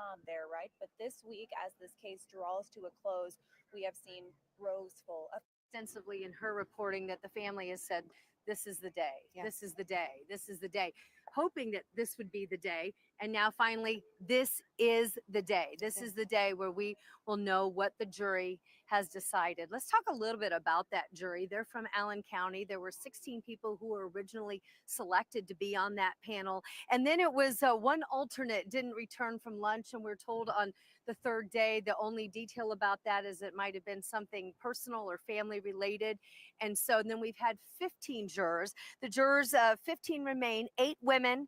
calm there, right? But this week, as this case draws to a close, we have seen rows full of extensively in her reporting that the family has said, this is the day, this is the day, this is the day, hoping that this would be the day. And now finally, this is the day. This is the day where we will know what the jury has decided. Let's talk a little bit about that jury. They're from Allen County. There were 16 people who were originally selected to be on that panel. And then it was one alternate didn't return from lunch. And we're told on the third day, the only detail about that is it might have been something personal or family related. And so then we've had 15 jurors. The jurors, 15 remain, 8 women,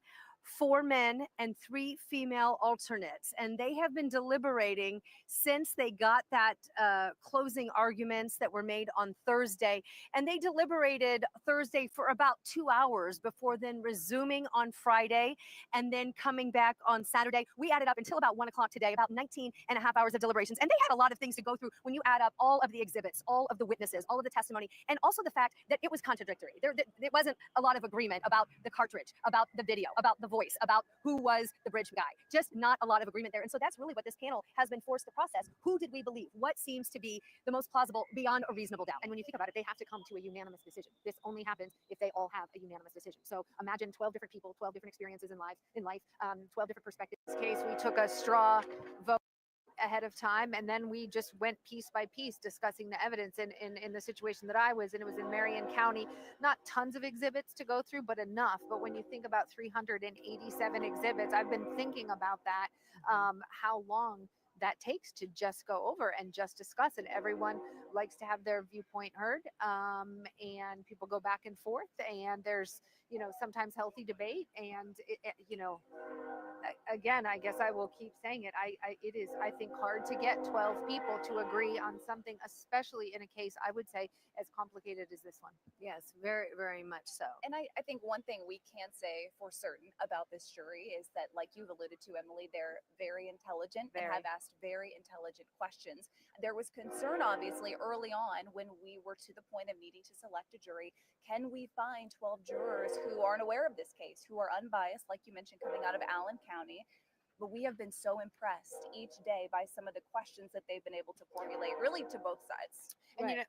4 men, and 3 female alternates. And they have been deliberating since they got that closing arguments that were made on Thursday. And they deliberated Thursday for about 2 hours before then resuming on Friday and then coming back on Saturday. We added up until about 1 o'clock today, about 19 and a half hours of deliberations. And they had a lot of things to go through when you add up all of the exhibits, all of the witnesses, all of the testimony, and also the fact that it was contradictory. It wasn't a lot of agreement about the cartridge, about the video, about the voice, about who was the bridge guy. Just not a lot of agreement there. And so that's really what this panel has been forced to process. Who did we believe? What seems to be the most plausible beyond a reasonable doubt? And when you think about it, they have to come to a unanimous decision. This only happens if they all have a unanimous decision. So imagine 12 different people, 12 different experiences in life, 12 different perspectives. In this case, we took a straw vote ahead of time, and then we just went piece by piece discussing the evidence in the situation that I was in. It was in Marion County. Not tons of exhibits to go through, but enough. But when you think about 387 exhibits, I've been thinking about that, how long that takes to just go over and just discuss. And everyone likes to have their viewpoint heard, and people go back and forth, and there's sometimes healthy debate, and again, I guess I will keep saying it. It is, I think, hard to get 12 people to agree on something, especially in a case, I would say, as complicated as this one. Yes, very, very much so. And I think one thing we can say for certain about this jury is that, like you've alluded to, Emily, they're very intelligent and have asked very intelligent questions. There was concern, obviously, early on when we were to the point of needing to select a jury. Can we find 12 jurors who aren't aware of this case, who are unbiased, like you mentioned, coming out of Allen County? But we have been so impressed each day by some of the questions that they've been able to formulate, really to both sides. And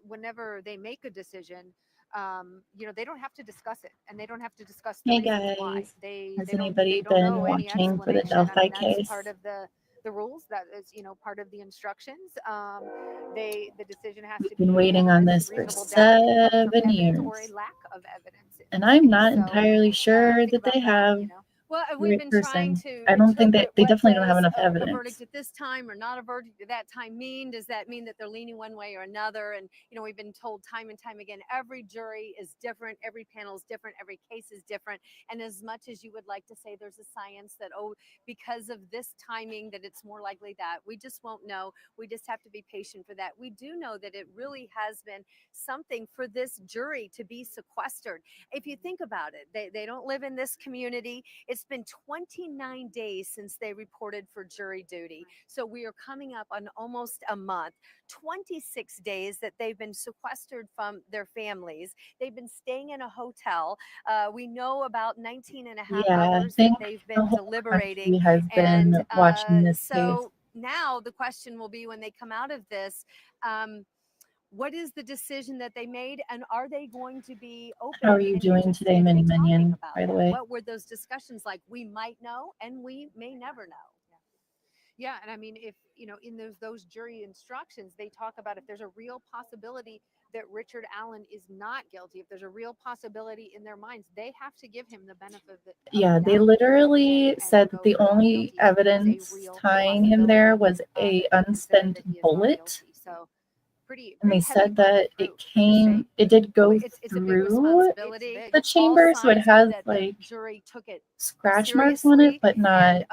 whenever they make a decision, they don't have to discuss it, and they don't have to discuss the Hey reasons why. guys, has They anybody don't been know any watching for the explanation. I Delphi mean, that's case? part of the rules. That is, part of the instructions. The decision has to We've be been waiting on this for 7 years, or a lack of evidence. and I'm not entirely sure that they have. Well, the we've right been trying person. to I don't think they what definitely don't have does enough a evidence. verdict at this time or not a verdict at that time mean? Does that mean that they're leaning one way or another? And we've been told time and time again, every jury is different, every panel is different, every case is different. And as much as you would like to say there's a science that, because of this timing that it's more likely that, we just won't know. We just have to be patient for that. We do know that it really has been something for this jury to be sequestered. If you think about it, they don't live in this community. It's been 29 days since they reported for jury duty. So we are coming up on almost a month, 26 days that they've been sequestered from their families. They've been staying in a hotel. We know about 19 and a half hours that they've been deliberating. He has been watching this case. Now the question will be when they come out of this, what is the decision that they made, and are they going to be open? How are you doing today, Mini Minion, by the way? What were those discussions like? We might know, and we may never know. Yeah, and I mean, if in those jury instructions, they talk about if there's a real possibility that Richard Allen is not guilty, if there's a real possibility in their minds, they have to give him the benefit of the Yeah, they literally said that the only evidence tying him there was a unspent bullet. So and they said that it did go through the chamber, so it has like scratch marks on it, but not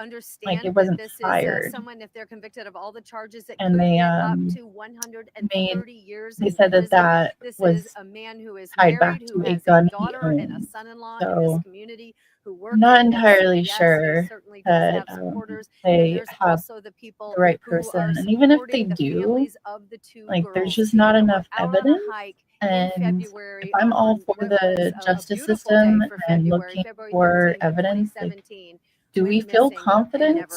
like it wasn't fired. Someone, if they're convicted of all the charges, that and they up to 130 years. They said that was a man who is tied back to a gun he owned. And a son-in-law so, in this community who work. Not entirely sure that they have the right person, and even if they do, like there's just not enough evidence. And if I'm all for the justice system and looking for evidence, like, do we feel confident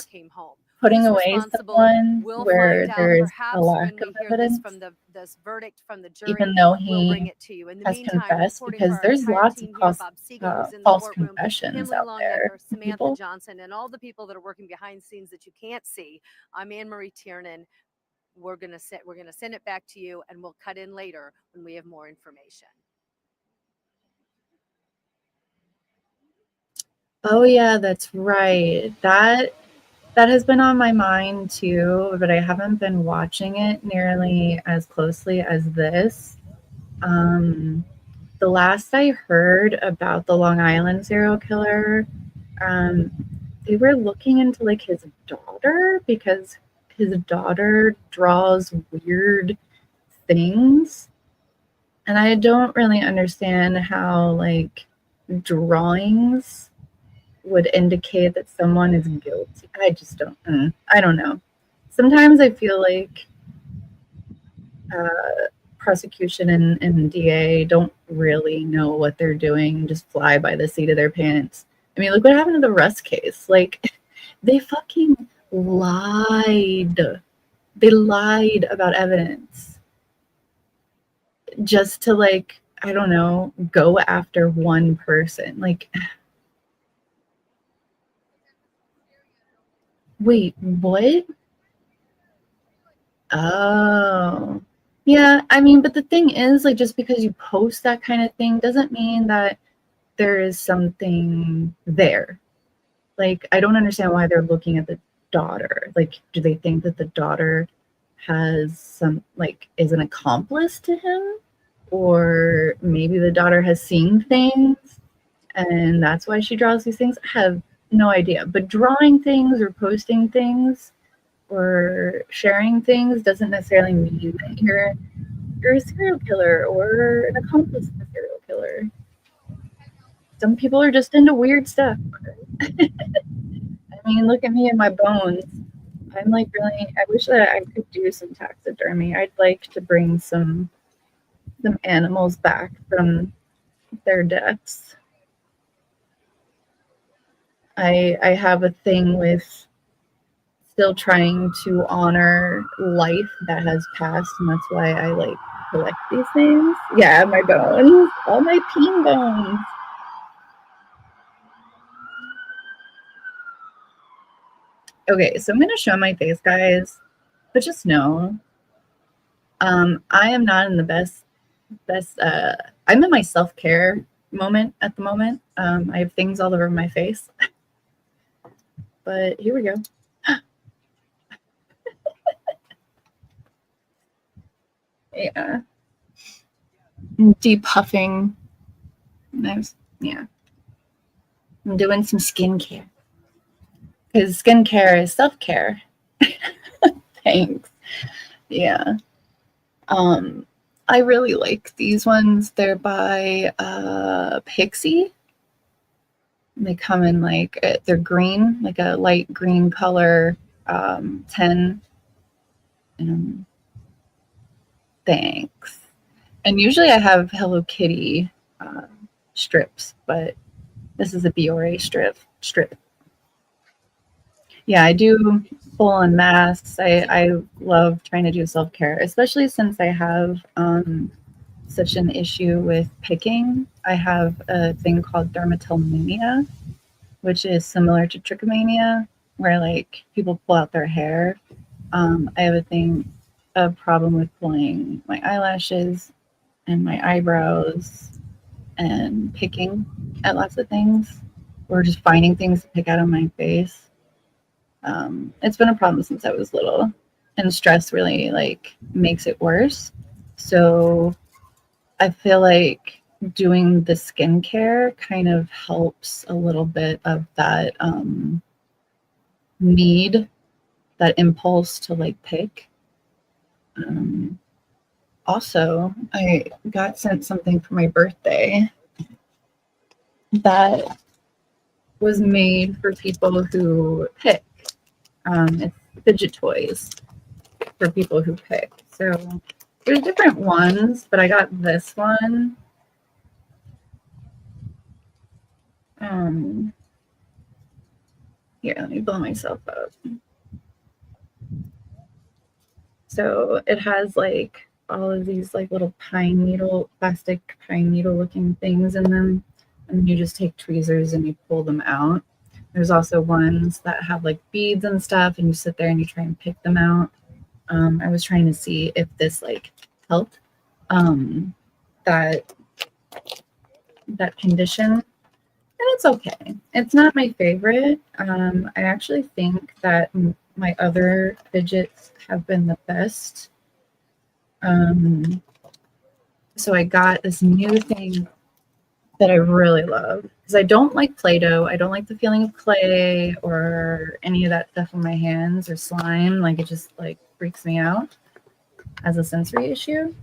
putting away someone where there's a lack of evidence, from this verdict from the jury, even though we'll bring he it to you. In the has meantime, confessed? Because there's lots of false confessions out there. Samantha People. Johnson, and all the people that are working behind the scenes that you can't see. I'm Anne-Marie Tiernan. We're gonna send it back to you, and we'll cut in later when we have more information. Oh yeah, that's right. That has been on my mind too, but I haven't been watching it nearly as closely as this. The last I heard about the Long Island serial killer, they were looking into like his daughter, because his daughter draws weird things. And I don't really understand how like drawings would indicate that someone is guilty. I just don't, I don't know. Sometimes I feel like prosecution and DA don't really know what they're doing, just fly by the seat of their pants. I mean, look what happened to the Russ case. Like, they fucking lied. They lied about evidence just to, like, I don't know, go after one person. Like, wait, what? Oh. Yeah, I mean, but the thing is, like, just because you post that kind of thing doesn't mean that there is something there. Like, I don't understand why they're looking at the daughter. Like, do they think that the daughter has some, like, is an accomplice to him? Or maybe the daughter has seen things and that's why she draws these things? I have no idea. But drawing things or posting things or sharing things doesn't necessarily mean that you're a serial killer or an accomplice of a serial killer. Some people are just into weird stuff. I mean, look at me and my bones. I'm like really, I wish that I could do some taxidermy. I'd like to bring some animals back from their deaths. I have a thing with still trying to honor life that has passed, and that's why I like collect these things. Yeah, my bones, all my peen bones. Okay, so I'm gonna show my face, guys, but just know, I am not in the best. I'm in my self-care moment at the moment. I have things all over my face, but here we go. Yeah. Deep puffing. Yeah. I'm doing some skincare. Because skincare is self-care. Thanks. Yeah. I really like these ones. They're by Pixie. They come in like, they're green, like a light green color, 10. Thanks. And usually I have Hello Kitty strips, but this is a Biore strip. Yeah, I do full-on masks. I love trying to do self-care, especially since I have such an issue with picking. I have a thing called dermatillomania, which is similar to trichomania, where like people pull out their hair. I have a problem with pulling my eyelashes and my eyebrows and picking at lots of things, or just finding things to pick out of my face. It's been a problem since I was little, and stress really like makes it worse. So I feel like doing the skincare kind of helps a little bit of that need, that impulse to like pick. Also, I got sent something for my birthday that was made for people who pick. It's fidget toys for people who pick. So there's different ones, but I got this one. Here, let me blow myself up. So it has like all of these like little plastic pine needle looking things in them. And you just take tweezers and you pull them out. There's also ones that have like beads and stuff, and you sit there and you try and pick them out. I was trying to see if this like helped that condition, and it's okay. It's not my favorite. I actually think that my other fidgets have been the best. So I got this new thing that I really love, because I don't like Play-Doh. I don't like the feeling of clay or any of that stuff on my hands or slime. Like, it just like freaks me out as a sensory issue.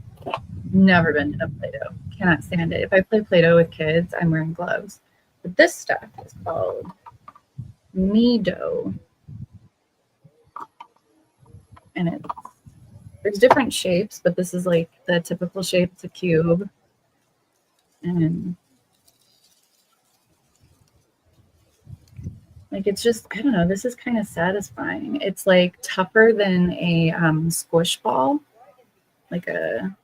Never been to Play-Doh. Cannot stand it. If I play Play-Doh with kids, I'm wearing gloves. But this stuff is called Me-Doh. And there's different shapes, but this is like the typical shape. It's a cube. And like, it's just, I don't know, this is kind of satisfying. It's like tougher than a squish ball, like a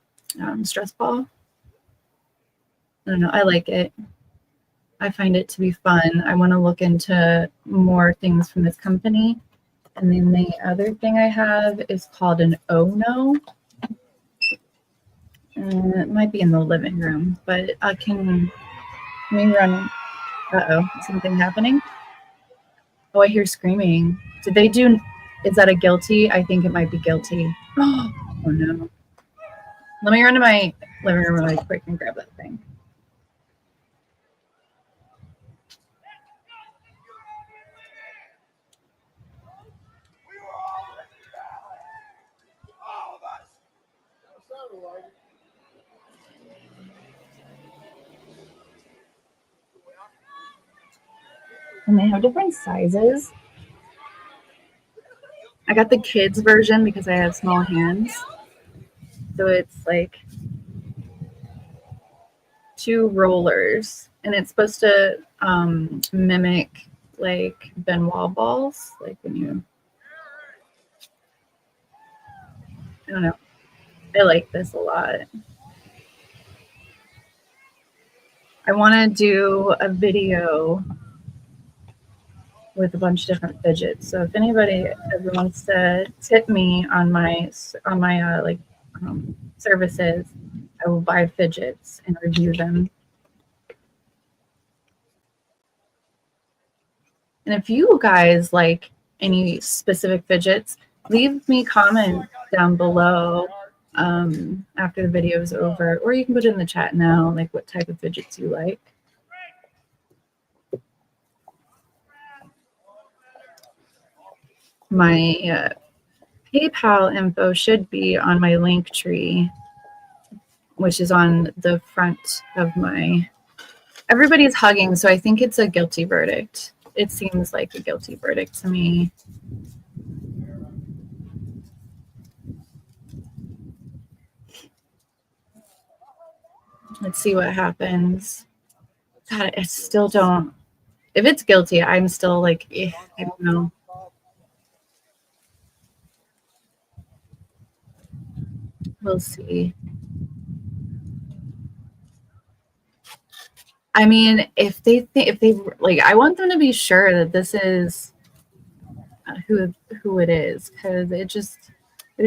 stress ball. I don't know, I like it. I find it to be fun. I want to look into more things from this company. And then the other thing I have is called an Ono. It might be in the living room, but let me run. Uh-oh, something happening? Oh, I hear screaming. Is that a guilty? I think it might be guilty. Oh no. Let me run to my living room really quick and grab that thing. And they have different sizes. I got the kids version because I have small hands. So it's like 2 rollers, and it's supposed to mimic like Benoit balls, like when you, I don't know. I like this a lot. I want to do a video with a bunch of different fidgets. So if anybody ever wants to tip me on my services, I will buy fidgets and review them. And if you guys like any specific fidgets, leave me comment down below after the video is over, or you can put it in the chat now, like what type of fidgets you like. My PayPal info should be on my link tree, which is on the front of my... Everybody's hugging, so I think it's a guilty verdict. It seems like a guilty verdict to me. Let's see what happens. God, I still don't... If it's guilty, I'm still like, I don't know. We'll see. I mean, if they like, I want them to be sure that this is who it is, because there's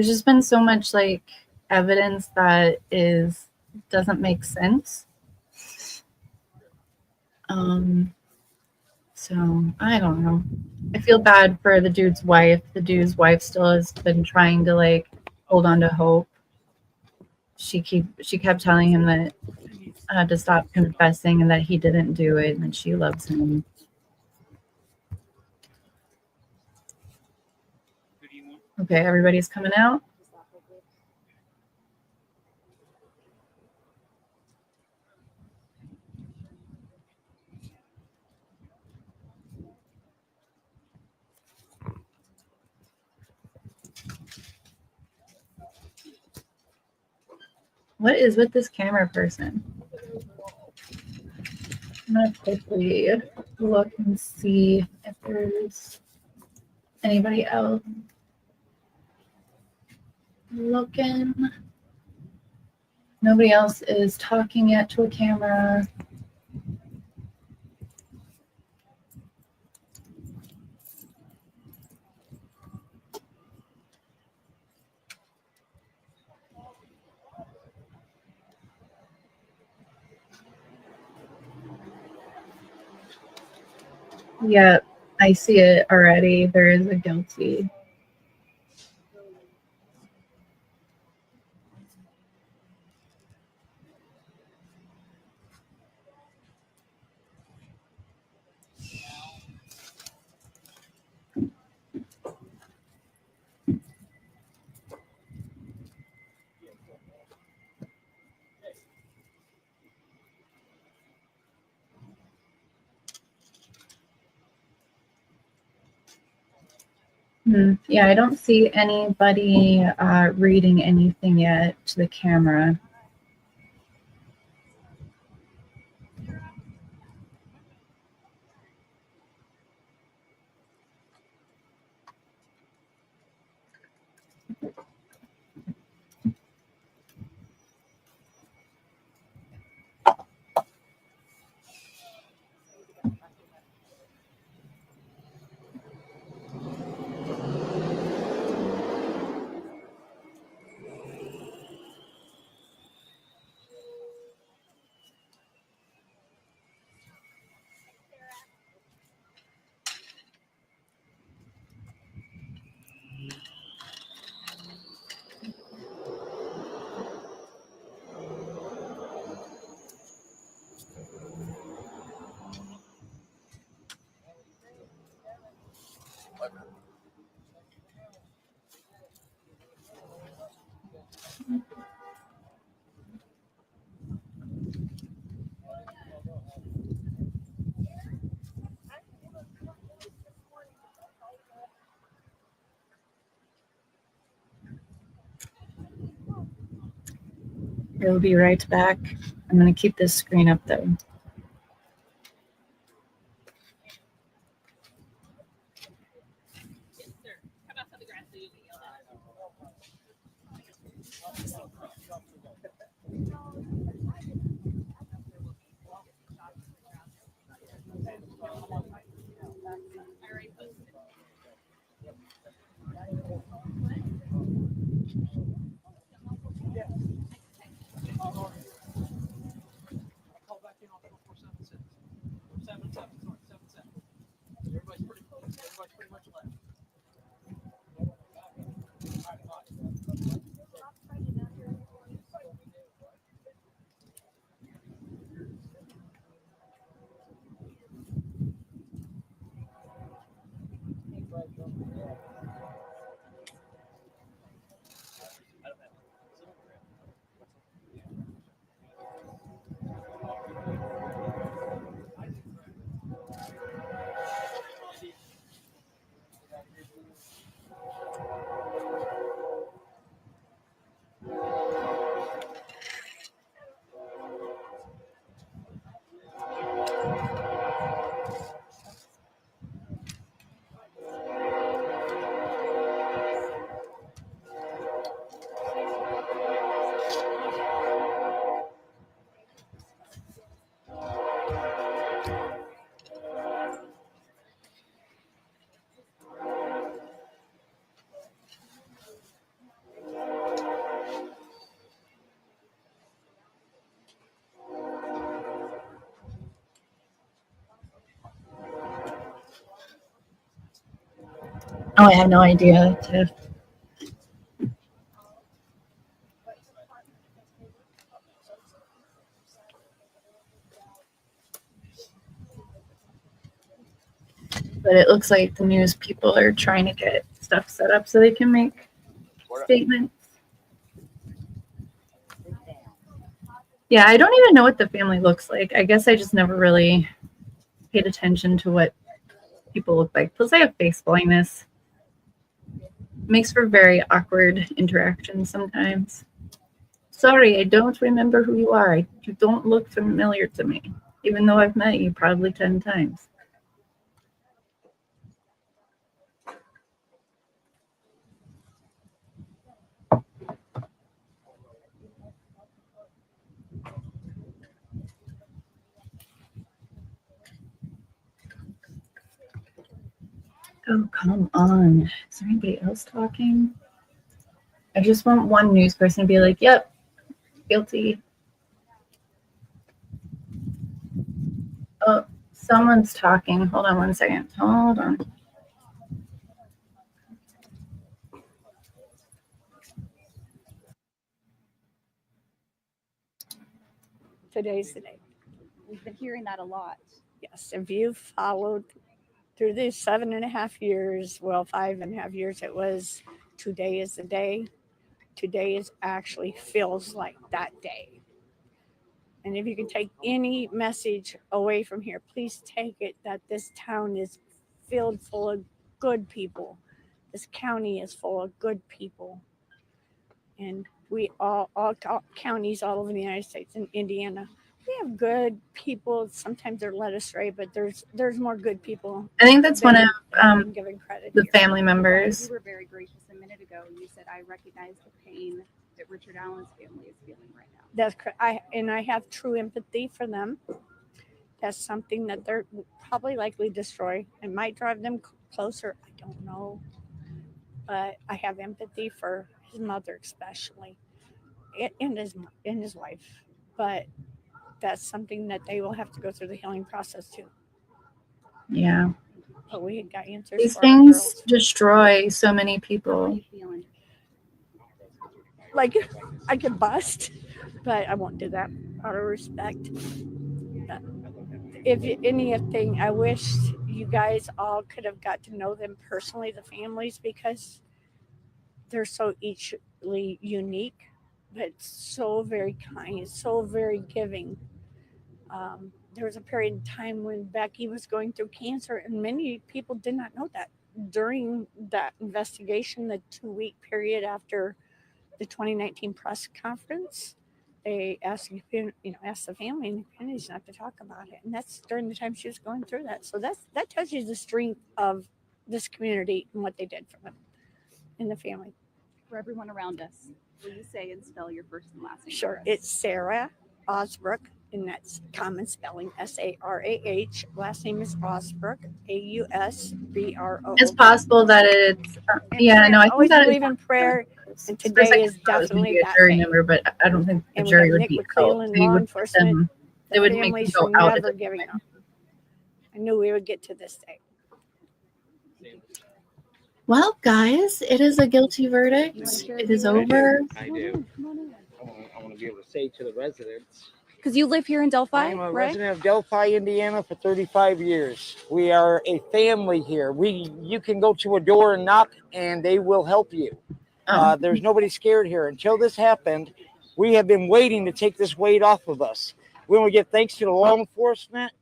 just been so much like evidence that doesn't make sense. So I don't know. I feel bad for the dude's wife. The dude's wife still has been trying to like hold on to hope. She kept telling him that to stop confessing and that he didn't do it, and that she loves him. Okay, everybody's coming out. What is with this camera person? I'm gonna quickly look and see if there's Anybody else looking? Nobody else is talking yet to a camera. Yep, I see it already. There is a guilty. Yeah, I don't see anybody reading anything yet to the camera. We'll be right back. I'm going to keep this screen up though. Oh, I have no idea, Tiff. But it looks like the news people are trying to get stuff set up so they can make statements. Yeah, I don't even know what the family looks like. I guess I just never really paid attention to what people look like. Plus, I have face blindness. Makes for very awkward interactions sometimes. Sorry, I don't remember who you are. You don't look familiar to me, even though I've met you probably 10 times. Oh, come on. Is there anybody else talking? I just want one news person to be like, yep, guilty. Oh, someone's talking. Hold on one second. Hold on. Today's the day. We've been hearing that a lot. Yes, if you've followed through these 7.5 years, well, 5.5 years, it was today is the day. Today is actually feels like that day. And if you can take any message away from here, please take it that this town is filled full of good people. This county is full of good people. And we all counties all over the United States and Indiana, we have good people. Sometimes they're led astray, but there's more good people. I think that's one of given credit the here. family members. You were very gracious a minute ago. You said, I recognize the pain that Richard Allen's family is feeling right now. That's correct. I have true empathy for them. That's something that they're probably likely destroy. It might drive them closer. I don't know. But I have empathy for his mother, especially, and his wife. But that's something that they will have to go through the healing process too. Yeah. But we got answers. These things destroy so many people. Like I could bust, but I won't do that out of respect. If anything, I wish you guys all could have got to know them personally, the families, because they're so eachly unique, but so very kind, so very giving. There was a period of time when Becky was going through cancer, and many people did not know that. During that investigation, the 2-week period after the 2019 press conference, they asked the family and the communities not to talk about it, and that's during the time she was going through that. So that tells you the strength of this community and what they did for them and the family. For everyone around us, will you say and spell your first and last name? Sure, it's Sarah Osbrook, and that's common spelling, Sarah. Last name is Osbrook, Ausbrook. It's possible that it's I always think that believe in prayer, and today is definitely a that jury day. member, but I don't think the And we jury got would Nick be McClellan, out. They law would enforcement. they would make them families go were out. never giving up. I knew we would get to this day. Well, guys, it is a guilty verdict. It is over. I do. I want to be able to say to the residents. Because you live here in Delphi, I'm a right? resident of Delphi, Indiana for 35 years. We are a family here. You can go to a door and knock, and they will help you. There's nobody scared here. Until this happened, we have been waiting to take this weight off of us. We want to give thanks to the law enforcement,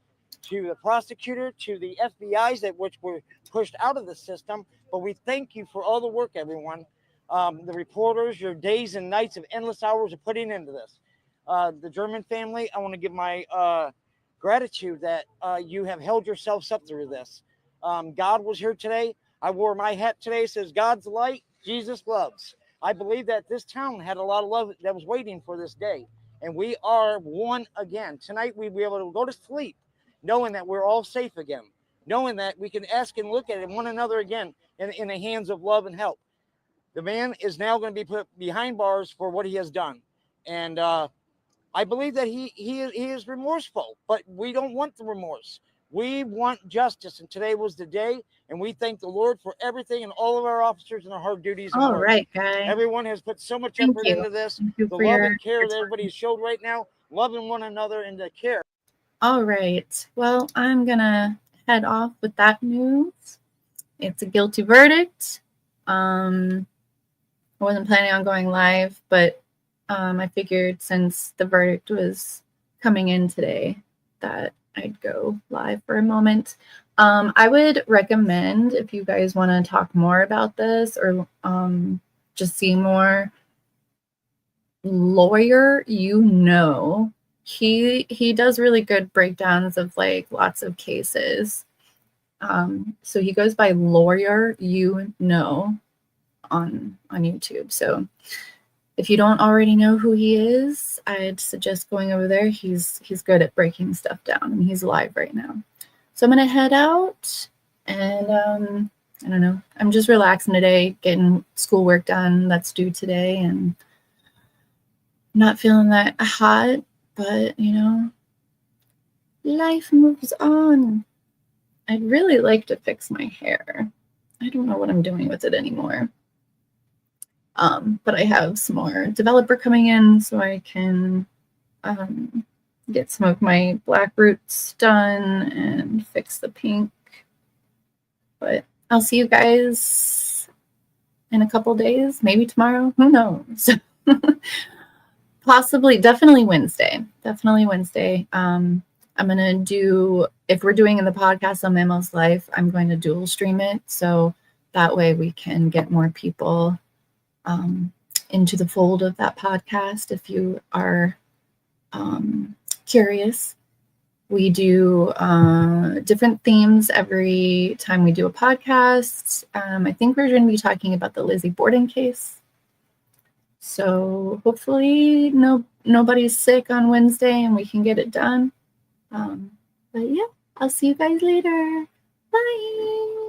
to the prosecutor, to the FBI's which were pushed out of the system. But we thank you for all the work, everyone. The reporters, your days and nights of endless hours of putting into this. The German family, I want to give my gratitude that you have held yourselves up through this. God was here today. I wore my hat today. It says, God's light, Jesus loves. I believe that this town had a lot of love that was waiting for this day. And we are one again. Tonight, we'll be able to go to sleep knowing that we're all safe again. Knowing that we can ask and look at one another again in the hands of love and help. The man is now going to be put behind bars for what he has done. And I believe that he is remorseful, but we don't want the remorse. We want justice. And today was the day. And we thank the Lord for everything and all of our officers and our hard duties. All right, guys. Everyone has put so much effort into this. The love and care that everybody has showed right now, loving one another and the care. All right. Well, I'm going to head off with that news. It's a guilty verdict. I wasn't planning on going live, but I figured since the verdict was coming in today that I'd go live for a moment. I would recommend, if you guys want to talk more about this or just see more, Lawyer, he does really good breakdowns of like lots of cases. So he goes by Lawyer on YouTube. So if you don't already know who he is, I'd suggest going over there. He's good at breaking stuff down, and he's live right now. So I'm gonna head out, and I don't know. I'm just relaxing today, getting schoolwork done that's due today, and not feeling that hot, but life moves on. I'd really like to fix my hair. I don't know what I'm doing with it anymore. But I have some more developer coming in, so I can get some of my black roots done and fix the pink. But I'll see you guys in a couple days, maybe tomorrow, who knows. Definitely Wednesday. I'm gonna do, if we're doing in the podcast on Mammo's Life, I'm going to dual stream it, so that way we can get more people into the fold of that podcast. If you are curious, we do different themes every time we do a podcast. I think we're going to be talking about the Lizzie Borden case. So hopefully nobody's sick on Wednesday and we can get it done. But yeah, I'll see you guys later. Bye.